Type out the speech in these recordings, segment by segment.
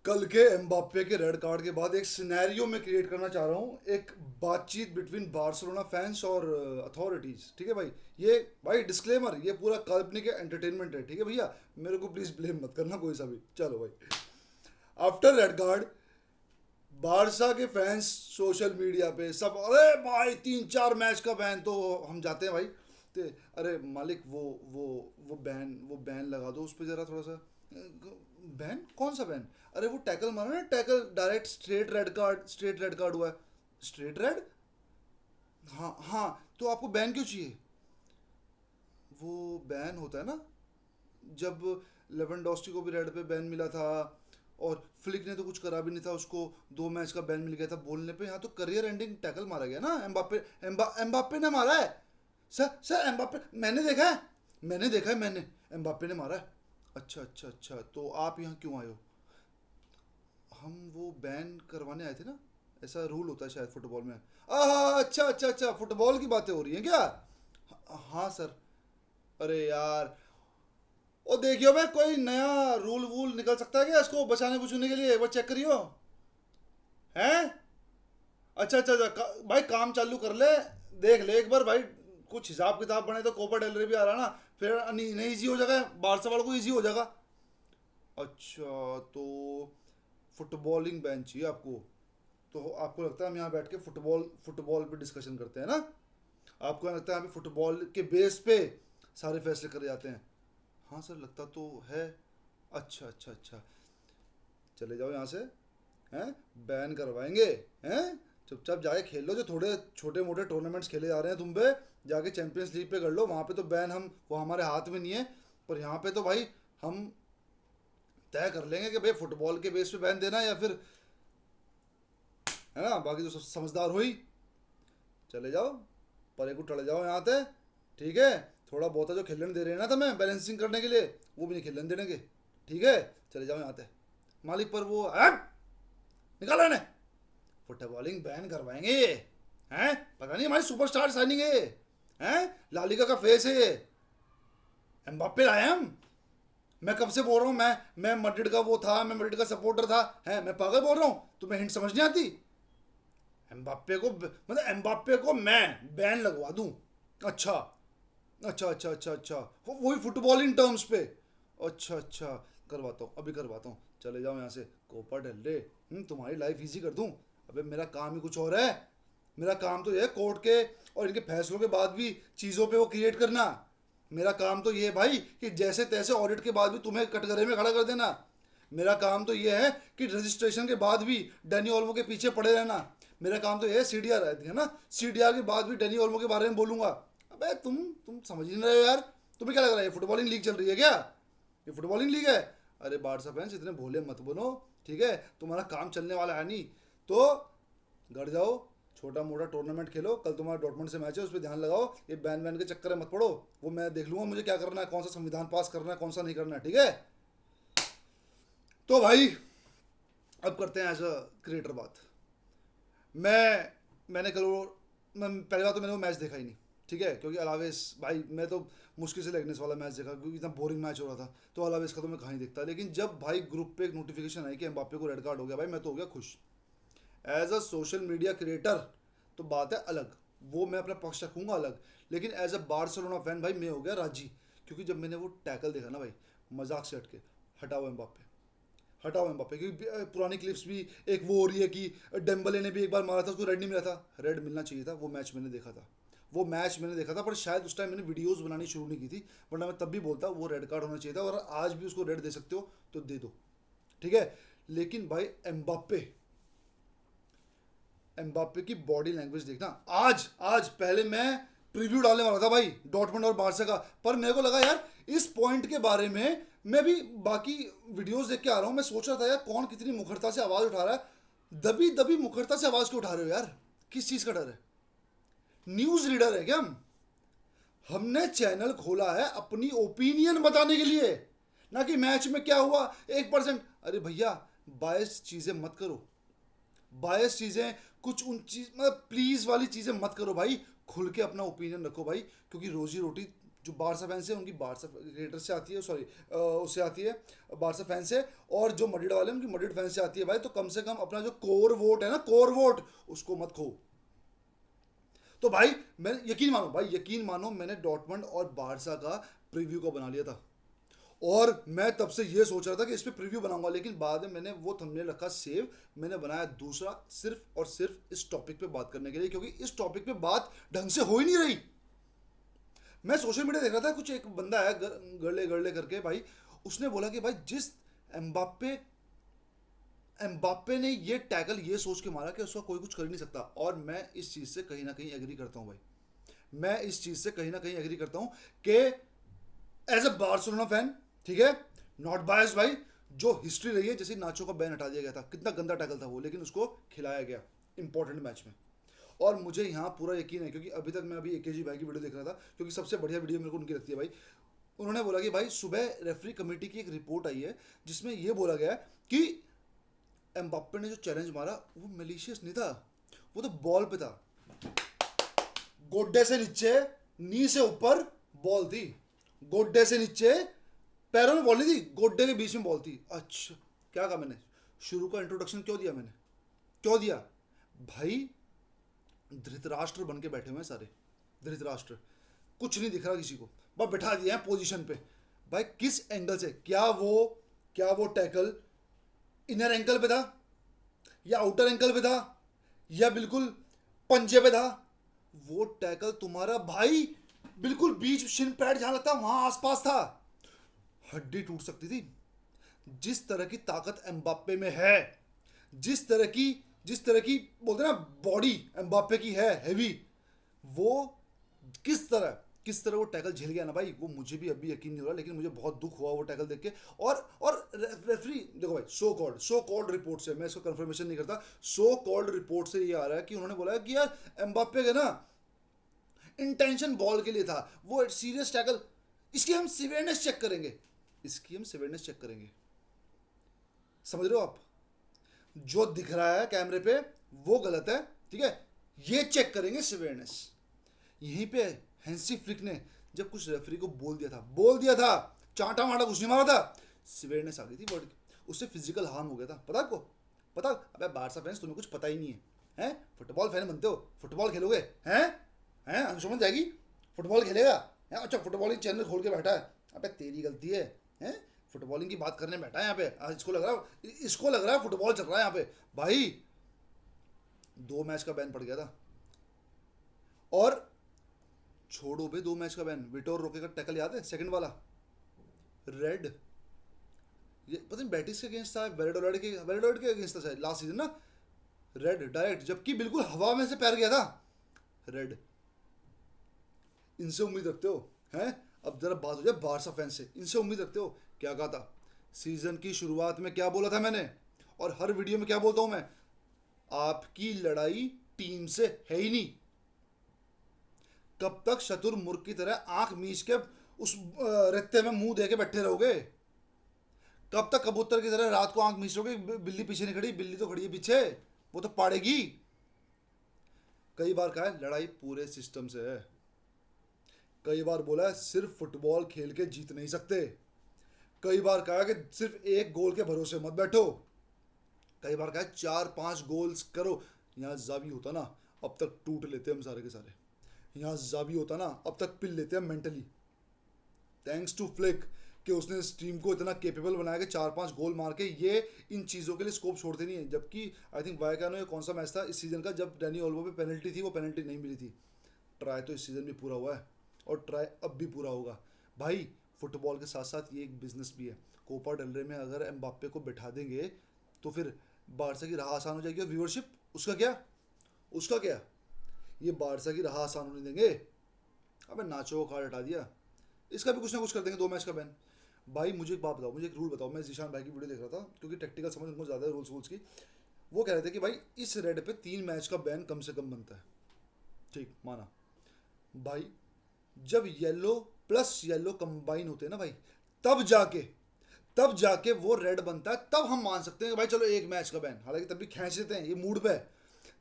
कल के एम्बाप्पे के रेड कार्ड के बाद एक सिनेरियो में क्रिएट करना चाह रहा हूँ, एक बातचीत बिटवीन बार्सिलोना फैंस और अथॉरिटीज। ठीक है भाई, ये भाई डिस्क्लेमर, ये पूरा काल्पनिक एंटरटेनमेंट है। ठीक है भैया, मेरे को प्लीज ब्लेम मत करना कोई सा भी। चलो भाई, आफ्टर रेड कार्ड बारसा के फैंस सोशल मीडिया पे सब, अरे भाई 3-4 मैच का बैन, तो हम जाते हैं भाई। तो अरे मालिक, वो बैन लगा दो उस पर जरा थोड़ा सा। बैन? कौन सा बैन? अरे वो टैकल मारा ना, tackle direct straight red card, straight red card हुआ है। Straight red? हाँ हाँ, तो आपको बैन क्यों चाहिए? वो बैन होता है ना जब लेवेंडोस्की को भी रेड पे बैन मिला था, और फ्लिक ने तो कुछ करा भी नहीं था, उसको 2 मैच का बैन मिल गया था बोलने पे। यहाँ तो करियर एंडिंग टैकल मारा गया ना एम्बाप्पे। एम्बाप्पे ने मारा है सर एम्बाप्पे, मैंने एम्बाप्पे ने मारा है। अच्छा अच्छा अच्छा, तो आप यहाँ क्यों आए हो? हम वो बैन करवाने आए थे ना, ऐसा रूल होता है शायद फुटबॉल में। अच्छा अच्छा अच्छा, फुटबॉल की बातें हो रही हैं क्या? हाँ सर। अरे यार, ओ देखियो भाई, कोई नया रूल वूल निकल सकता है क्या इसको बचाने बुझाने के लिए? वो चेक करियो। हैं? अच्छा अच्छा अच्छा, भाई काम चालू कर ले, देख ले एक बार भाई। कुछ हिसाब किताब बने तो कोपा डेलरी भी आ रहा ना, फिर नहीं इजी हो जाएगा, बारसा वालों को इजी हो जाएगा। अच्छा, तो फुटबॉलिंग बैन चाहिए आपको? तो आपको लगता है हम यहाँ बैठ के फुटबॉल फुटबॉल पे डिस्कशन करते हैं ना? आपको लगता है हमें फुटबॉल के बेस पे सारे फैसले करे जाते हैं? हाँ सर, लगता तो है। अच्छा अच्छा अच्छा, चले जाओ यहाँ से। हैं? बैन करवाएंगे? हैं? चुपचाप जाके खेल लो, जो थोड़े छोटे मोटे टूर्नामेंट्स खेले जा रहे हैं तुम पे, जाके चैंपियंस लीग पे कर लो। वहाँ पे तो बैन, हम वो हमारे हाथ में नहीं है। पर यहाँ पे तो भाई हम तय कर लेंगे कि भाई फुटबॉल के बेस पे बैन देना है या फिर, है ना, बाकी तो सब समझदार हो ही। चले जाओ, परे को टल जाओ यहाँ से। ठीक है, थोड़ा बहुत जो खेलने दे रहे हैं ना तुम्हें बैलेंसिंग करने के लिए, वो भी नहीं खेलने देंगे। ठीक है, चले जाओ यहाँ से। मालिक पर वो निकालो इन्हें, फुटबॉलिंग बैन करवाएंगे ये। हैं? पता नहीं, हमारी सुपरस्टार साइनिंग है ये। हैं? लालिगा का फेस है ये। एम्बाप्पे लाए हम। मैं कब से बोल रहा हूँ, मैं मैड्रिड का वो था, मैं मैड्रिड का सपोर्टर था। है, मैं पागल बोल रहा हूँ? तुम्हें हिंट समझ नहीं आती? एम्बाप्पे को मतलब एम्बाप्पे को मैं बैन लगवा दूं? अच्छा अच्छा अच्छा अच्छा अच्छा, वही फुटबॉलिंग टर्म्स पे। अच्छा अच्छा, करवाता हूँ, अभी करवाता हूँ। चले जाओ यहाँ से, कोपा डेल रे। तुम्हारी लाइफ इजी कर दूँ? अबे मेरा काम ही कुछ और है। मेरा काम तो ये है कोर्ट के और इनके फैसलों के बाद भी चीज़ों पे वो क्रिएट करना। मेरा काम तो ये है भाई कि जैसे तैसे ऑडिट के बाद भी तुम्हें कटघरे में खड़ा कर देना। मेरा काम तो ये है कि रजिस्ट्रेशन के बाद भी डैनी ओल्मो के पीछे पड़े रहना। मेरा काम तो ये है, सीडीआर रहती है ना, सीडीआर के बाद भी डैनी ओल्मो के बारे में बोलूंगा। अबे तुम समझ ही नहीं रहे हो यार। तुम्हें क्या लग रहा है ये फुटबॉलिंग लीग चल रही है क्या? ये फुटबॉलिंग लीग है? अरे बारसा फैंस इतने भोले मत बनो। ठीक है, तुम्हारा काम चलने वाला है नहीं तो घर जाओ, छोटा मोटा टूर्नामेंट खेलो। कल तुम्हारा डॉटमेंट से मैच है, उस पर ध्यान लगाओ। ये बैन वैन के चक्कर में मत पड़ो। वो मैं देख लूंगा मुझे क्या करना है, कौन सा संविधान पास करना है, कौन सा नहीं करना है। ठीक है, तो भाई अब करते हैं एज अ क्रिएटर बात। मैंने कल मैं पहली बात तो मैंने वो मैच देखा ही नहीं। ठीक है, क्योंकि अलावेस भाई, मैं तो मुश्किल से लेगनेस वाला मैच देखा क्योंकि इतना बोरिंग मैच हो रहा था। तो अलावेस का तो मैं कहाँ ही देखता, लेकिन जब भाई ग्रुप पे एक नोटिफिकेशन आई कि एम्बाप्पे को रेड कार्ड हो गया, भाई मैं तो हो गया खुश। As a social media creator तो बात है अलग, वो मैं अपना पक्ष रखूंगा अलग। लेकिन एज अ बार्सिलोना फैन भाई मैं हो गया राजी, क्योंकि जब मैंने वो टैकल देखा ना भाई, मजाक से हटके, हटाओ एम्बाप्पे, हटाओ एम्बाप्पे। क्योंकि पुरानी क्लिप्स भी एक वो हो रही है कि डेम्बले ने भी एक बार मारा था, उसको रेड नहीं मिला था। रेड मिलना चाहिए था, वो मैच मैंने देखा था। वो मैच मैंने देखा था, पर शायद उस टाइम मैंने वीडियोस बनानी शुरू नहीं की थी, वरना मैं तब भी बोलता वो रेड कार्ड होना चाहिए था। और आज भी उसको रेड दे सकते हो तो दे दो। ठीक है, लेकिन भाई एम्बाप्पे, एम्बाप्पे की बॉडी लैंग्वेज देखना। आज आज पहले मैं प्रीव्यू डालने वाला था भाई डॉटमंड और बारसा का, पर मेरे को लगा यार इस पॉइंट के बारे में मैं भी बाकी वीडियोस देख के आ रहा हूँ। मैं सोच रहा था यार कौन कितनी मुखरता से आवाज उठा रहा है। दबी दबी मुखरता से आवाज क्यों उठा रहे हो यार? किस चीज का डर है? न्यूज रीडर है क्या हम? हमने चैनल खोला है अपनी ओपिनियन बताने के लिए, ना कि मैच में क्या हुआ 1%। अरे भैया, बायस चीजें मत करो, बायस चीजें, कुछ उन चीज मतलब प्लीज वाली चीजें मत करो भाई। खुल के अपना ओपिनियन रखो भाई, क्योंकि रोजी रोटी जो बारसा फैंस है उनकी बारसा क्रिएटर से आती है, सॉरी उससे आती है बारसा फैन से, और जो मड्रिड वाले हैं उनकी मड्रिड फैन से आती है भाई। तो कम से कम अपना जो कोर वोट है ना, कोर वोट, उसको मत खो। तो भाई मैं यकीन मानो भाई, यकीन मानो, मैंने डॉर्टमंड और बारसा का प्रीव्यू का बना लिया था, और मैं तब से ये सोच रहा था कि इस पे प्रीव्यू बनाऊंगा, लेकिन बाद में मैंने वो थंबनेल रखा सेव, मैंने बनाया दूसरा सिर्फ और सिर्फ इस टॉपिक पे बात करने के लिए, क्योंकि इस टॉपिक पे बात ढंग से हो ही नहीं रही। मैं सोशल मीडिया देख रहा था, कुछ एक बंदा है गरले गरले करके भाई, उसने बोला कि भाई जिस एम्बाप्पे एम्बाप्पे ने ये टैकल ये सोच के मारा कि उसका कोई कुछ कर ही नहीं सकता, और मैं इस चीज़ से कहीं ना कहीं एग्री करता हूँ भाई। मैं इस चीज़ से कहीं ना कहीं एग्री करता हूँ कि एज अ बार्सिलोना फैन, ठीक है, नॉट बायस भाई, जो हिस्ट्री रही है, जैसे नाचो का बैन हटा दिया गया था, कितना गंदा टैकल था वो, लेकिन उसको खिलाया गया इंपॉर्टेंट मैच में। और मुझे यहाँ पूरा यकीन है, क्योंकि अभी तक मैं अभी एकेजी भाई की वीडियो देख रहा था, क्योंकि सबसे बढ़िया वीडियो मेरे को उनकी लगती है भाई। उन्होंने बोला कि भाई सुबह रेफरी कमेटी की एक रिपोर्ट आई है जिसमें ये बोला गया है कि एम्बाप्पे ने जो चैलेंज मारा वो मैलिशियस नहीं था, वो तो बॉल पे था, गोड्डे से नीचे, नी से ऊपर बॉल थी, गोड्डे से नीचे, पैरों में बॉल नहीं थी, गोड्डे के बीच में बॉल थी। अच्छा, क्या कहा मैंने, शुरू का इंट्रोडक्शन क्यों दिया मैंने, क्यों दिया भाई? धृतराष्ट्र बन के बैठे हुए हैं सारे, धृतराष्ट्र, कुछ नहीं दिख रहा किसी को, बस बैठा दिया है पोजीशन पे। भाई किस एंगल से, क्या वो टैकल इनर एंकल पे था, या आउटर एंकल पे था, या बिल्कुल पंजे पे था? वो टैकल तुम्हारा भाई बिल्कुल बीच शिन पैड जहां लगता वहां आसपास था, हड्डी टूट सकती थी। जिस तरह की ताकत एम्बाप्पे में है, जिस तरह की बोलते हैं ना बॉडी एम्बाप्पे की है हैवी, वो किस तरह वो टैकल झेल गया ना भाई, वो मुझे भी अभी यकीन नहीं हो रहा, लेकिन मुझे बहुत दुख हुआ वो टैकल देख के। और रेफरी देखो भाई, सो कॉल्ड रिपोर्ट से, मैं इसको कंफर्मेशन नहीं करता, सो कॉल्ड रिपोर्ट से ये आ रहा है कि उन्होंने बोला कि यार एम्बाप्पे का ना इंटेंशन बॉल के लिए था, वो सीरियस टैकल, इसकी हम सिवियरनेस चेक करेंगे। समझ रहे हो आप? जो दिख रहा है कैमरे पे वो गलत है, ठीक है, ये चेक करेंगे सिवियरनेस। यहीं पे हैंसी फ्लिक ने जब कुछ रेफरी को बोल दिया था, चांटा माटा कुछ नहीं मारा था, सिवियरनेस आ गई थी बॉडी की, उससे फिजिकल हार्म हो गया था। पता आपको? पता? अबे बारसा फैंस, तुम्हें कुछ पता ही नहीं है, हैं? फुटबॉल फैन बनते हो, फुटबॉल खेलोगे, हैं अंशुमन जाएगी, फुटबॉल खेलेगा, हैं? अच्छा फुटबॉलिंग चैनल खोल के बैठा है, अबे तेरी गलती है, हैं? फुटबॉलिंग की बात करने बैठा है यहाँ पे, इसको लग रहा है फुटबॉल चल रहा है यहाँ पे। भाई 2 मैच का बैन पड़ गया था, और छोड़ो बे 2 मैच का बैन, विटोर रोके का टैकल याद है, सेकंड वाला रेड, ये पता नहीं बैटिस के अगेंस्ट था, वेलोडोराइड के अगेंस्ट था शायद लास्ट सीजन ना, रेड डायरेक्ट, जबकि बिल्कुल हवा में से पैर गया था, रेड। इनसे उम्मीद रखते हो, हैं? अब जरा बात हो जाए बारसा फैन से, इनसे उम्मीद रखते हो? क्या कहा था सीजन की शुरुआत में, क्या बोला था मैंने, और हर वीडियो में क्या बोलता हूं मैं, आपकी लड़ाई टीम से है ही नहीं। कब तक शतुरमुर्ग की तरह आंख मीच के उस रेते में मुंह दे के बैठे रहोगे? कब तक कबूतर की तरह रात को आंख मीच रहोगे? बिल्ली पीछे नहीं खड़ी, बिल्ली तो खड़ी है पीछे, वो तो पाड़ेगी। कई बार कहा है लड़ाई पूरे सिस्टम से है, कई बार बोला है सिर्फ फुटबॉल खेल के जीत नहीं सकते, कई बार कहा कि सिर्फ एक गोल के भरोसे मत बैठो, कई बार कहा 4-5 गोल्स करो। यहाँ जावी होता ना अब तक टूट लेते हम सारे के सारे, यहाँ जावी होता ना अब तक पिल लेते हैं मेंटली। थैंक्स टू फ्लिक कि उसने इस टीम को इतना केपेबल बनाया कि 4-5 गोल मार के ये इन चीज़ों के लिए स्कोप छोड़ते नहीं है। जबकि आई थिंक वायकानो, ये कौन सा मैच था इस सीजन का जब डैनी ओल्मो पे पेनल्टी थी, वो पेनल्टी नहीं मिली थी। ट्राई तो इस सीजन भी पूरा हुआ है, और ट्राई अब भी पूरा होगा। भाई फुटबॉल के साथ साथ ये एक बिजनेस भी है। कोपा डेल रे में अगर एम्बाप्पे को बैठा देंगे तो फिर बारसा की राह आसान हो जाएगी, और व्यूअरशिप उसका क्या ये बारसा की राह आसान होने देंगे? अबे नाचो को कार्ड हटा दिया, इसका भी कुछ ना कुछ कर देंगे 2 मैच का बैन। भाई मुझे एक बात बताओ, मुझे एक रूल बताओ, मैं जीशान भाई की वीडियो देख रहा था, क्योंकि टेक्टिकल समझ उनको ज़्यादा है रूल्स की। वो कह रहे थे कि भाई इस रेड पे 3 मैच का बैन कम से कम बनता है, ठीक माना भाई, जब येलो प्लस येलो कंबाइन होते हैं ना भाई, तब जाके वो रेड बनता है, तब हम मान सकते हैं कि भाई चलो 1 मैच का बैन, हालांकि तब भी खींच देते हैं ये मूड पे,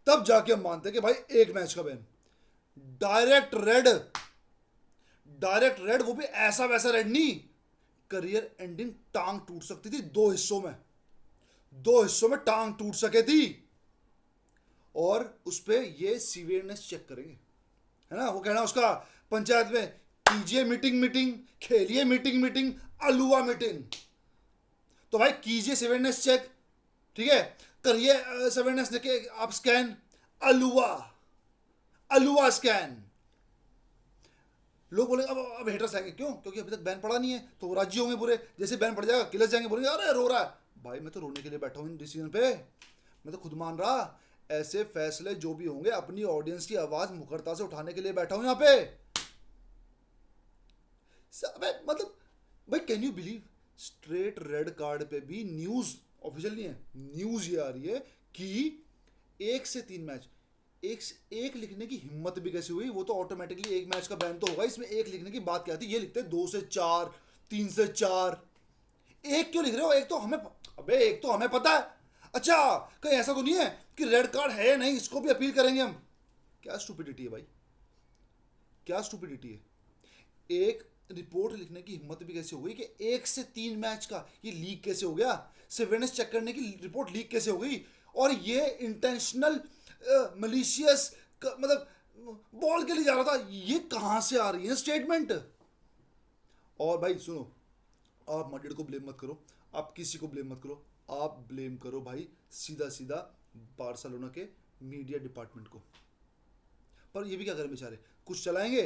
तब जाके हम मानते हैं कि भाई 1 मैच का बैन। डायरेक्ट डायरेक्ट रेड, वो भी ऐसा वैसा रेड नहीं, करियर एंडिंग टांग टूट सकती थी दो हिस्सों में, दो हिस्सों में टांग टूट सके थी। और उस पे ये सीवियरनेस चेक करेंगे, है ना। वो कहना उसका पंचायत में, कीजिए मीटिंग मीटिंग, खेलिए मीटिंग मीटिंग, अलुआ मीटिंग। तो भाई कीजिए सीवियरनेस चेक, ठीक है, करिए सीवियरनेस देखे आप स्कैन, अलुआ, अलुआ स्कैन। लोग बोले अब हेटर्स आएंगे, क्यों? क्योंकि अभी तक बैन पड़ा नहीं है, तो वो राजी होंगे पूरे, जैसे बैन पड़ जाएगा किलर्स जाएंगे, बोलेंगे अरे रो रहा है। भाई मैं तो रोने के लिए बैठा हूँ इन डिसीजन पे, मैं तो खुद मान रहा। ऐसे फैसले जो भी होंगे अपनी ऑडियंस की आवाज मुखरता से उठाने के लिए बैठा हूं यहाँ पे। मतलब भाई can you believe, straight red card पे भी न्यूज, ऑफिशियल नहीं है, न्यूज ये आ रही है कि 1 से 3 मैच, एक लिखने की हिम्मत भी कैसे हुई? वो तो ऑटोमेटिकली एक मैच का बैन तो होगा, इसमें एक लिखने की बात क्या थी? ये लिखते 2 से 4, 3 से 4। एक क्यों लिख रहे हो? एक तो हमें, अबे एक तो हमें पता है। अच्छा कहीं ऐसा तो नहीं है कि रेड कार्ड है या नहीं इसको भी अपील करेंगे हम? क्या स्टूपिडिटी है भाई, क्या स्टूपिडिटी है। एक रिपोर्ट लिखने की हिम्मत भी कैसे हो गई कि 1 से 3 मैच का ये लीक कैसे हो गया? सिवियरनेस चेक करने की रिपोर्ट लीक कैसे हो गई? और ये इंटेंशनल मलिशियस, मतलब बॉल के लिए जा रहा था, ये कहां से आ रही है स्टेटमेंट? और भाई सुनो, आप मैड्रिड को ब्लेम मत करो, आप किसी को ब्लेम मत करो, आप ब्लेम करो भाई सीधा सीधा बार्सिलोना के मीडिया डिपार्टमेंट को। पर ये भी क्या करें बेचारे, कुछ चलाएंगे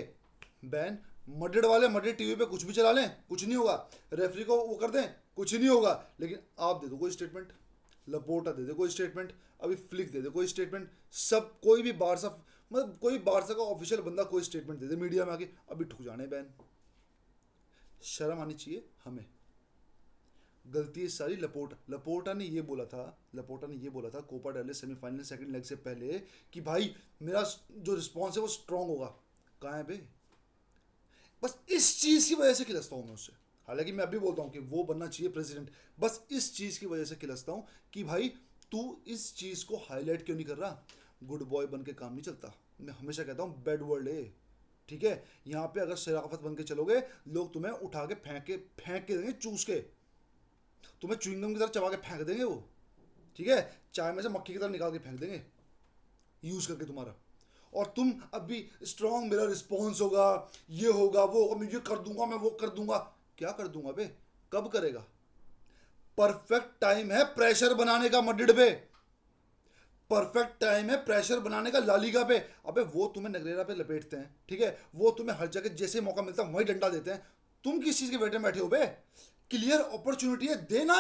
बैन, मैड्रिड वाले मैड्रिड टीवी पे कुछ भी चला लें, कुछ नहीं होगा, रेफरी को वो कर दें, कुछ नहीं होगा। लेकिन आप दे दो कोई स्टेटमेंट, लपोटा दे दे कोई स्टेटमेंट, अभी फ्लिक दे दे कोई स्टेटमेंट, सब कोई भी बारसा, मतलब कोई बारसा का ऑफिशियल बंदा कोई स्टेटमेंट दे दे मीडिया में आके, अभी ठुक जाने बैन। शर्म आनी चाहिए हमें। गलती सारी लपोटा ने ये बोला था, लपोटा ने ये बोला था Copa del semifinal second leg से पहले कि भाई मेरा जो रिस्पॉन्स है वो स्ट्रांग होगा। कहाँ है बे? बस इस चीज की वजह से खिलस्ता हूँ मैं उससे। हालांकि मैं अभी बोलता हूँ कि वो बनना चाहिए प्रेसिडेंट, बस इस चीज की वजह से खिलस्ता हूँ कि भाई तू इस चीज को हाईलाइट क्यों नहीं कर रहा? गुड बॉय बन के काम नहीं चलता, मैं हमेशा कहता हूँ बैड वर्ल्ड है, ठीक है। यहाँ पे अगर शराफत बन के चलोगे, लोग तुम्हें उठा के फेंक के देंगे, चूस के तुम्हें च्युइंगम की तरह चबा के फेंक देंगे वो, ठीक है, चाय में से मक्खी की तरह निकाल के फेंक देंगे यूज करके तुम्हारा। और तुम अभी स्ट्रांग, मेरा रिस्पॉन्स होगा, ये होगा, वो होगा, मैं ये कर दूंगा, मैं वो कर दूंगा। क्या कर दूंगा बे? कब करेगा? परफेक्ट टाइम है प्रेशर बनाने का मैड्रिड पे, परफेक्ट टाइम है प्रेशर बनाने का लालीगा पे। अबे वो तुम्हें नगरेरा पे लपेटते हैं, ठीक है, वो तुम्हें हर जगह जैसे मौका मिलता है वही डंडा देते हैं, तुम किस चीज के वेट में बैठे हो बे? क्लियर अपॉर्चुनिटी है, देना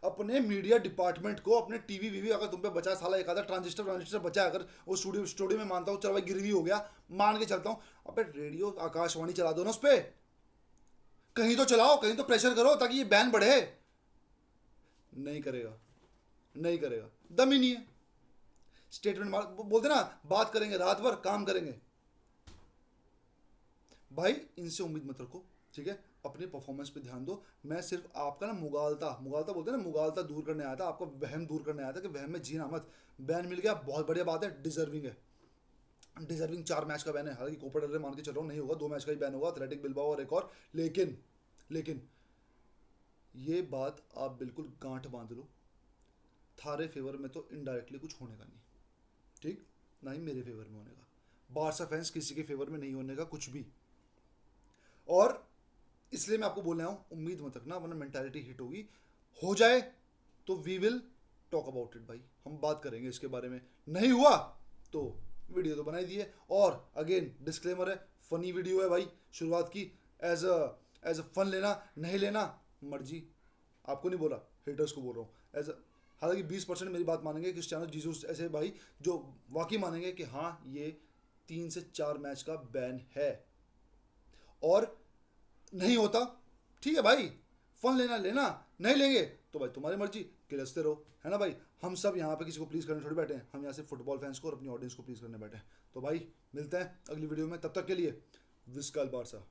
अपने मीडिया डिपार्टमेंट को, अपने टीवी वीवी, अगर तुम पे बचा साला एक आधा ट्रांजिस्टर बचा, अगर वो स्टूडियो में मानता हूँ, चलो भाई गिरवी हो गया, मान के चलता हूँ, अबे रेडियो आकाशवाणी चला दो ना उस पर, कहीं तो चलाओ, कहीं तो प्रेशर करो ताकि ये बैन बढ़े। नहीं करेगा, नहीं करेगा, दम ही नहीं है। स्टेटमेंट बोलते ना, बात करेंगे रात भर, काम करेंगे। भाई इनसे उम्मीद मत रखो, ठीक है, अपने परफॉर्मेंस पे ध्यान दो। मैं सिर्फ आपका ना मुगालता मुगालता बोलते हैं ना, मुगालता दूर करने आया था, आपका वहम दूर करने आया था कि वहम में जीना मत। बैन मिल गया, बहुत बढ़िया बात है, डिजर्विंग है, डिजर्विंग 4 मैच का बैन है। हालांकि कोपा डेल रे मान के चल रहा हूँ नहीं होगा, 2 मैच का ही बैन होगा, एथलेटिक बिल्बाओ और एक और। लेकिन ये बात आप बिल्कुल गांठ बांध लो, थारे फेवर में तो इनडायरेक्टली कुछ होने का नहीं, ठीक, ना ही मेरे फेवर में होने का, बारसा फैंस किसी के फेवर में नहीं होने का कुछ भी। और इसलिए मैं आपको बोल रहा हूँ, उम्मीद मत रखना, वरना मेंटालिटी हिट होगी। हो जाए तो we will talk about it भाई, हम बात करेंगे इसके बारे में। नहीं हुआ तो वीडियो तो बनाई दी है। और अगेन डिस्क्लेमर है, फनी वीडियो है भाई, शुरुआत की एज अ फन, लेना नहीं लेना मर्जी, आपको नहीं बोला, हेटर्स को बोल रहा हूँ एज अ। हालांकि 20% मेरी बात मानेंगे क्रिस्टियानो जीसस ऐसे भाई, जो वाकई मानेंगे कि हाँ ये 3 से 4 मैच का बैन है। और नहीं होता, ठीक है भाई, फन लेना लेना, नहीं लेंगे तो भाई तुम्हारी मर्जी, किलसते रहो, है ना भाई। हम सब यहाँ पे किसी को प्लीज़ करने थोड़ी बैठे हैं, हम यहाँ से फुटबॉल फैंस को और अपनी ऑडियंस को प्लीज़ करने बैठे हैं। तो भाई मिलते हैं अगली वीडियो में, तब तक के लिए विस्काल बारसा।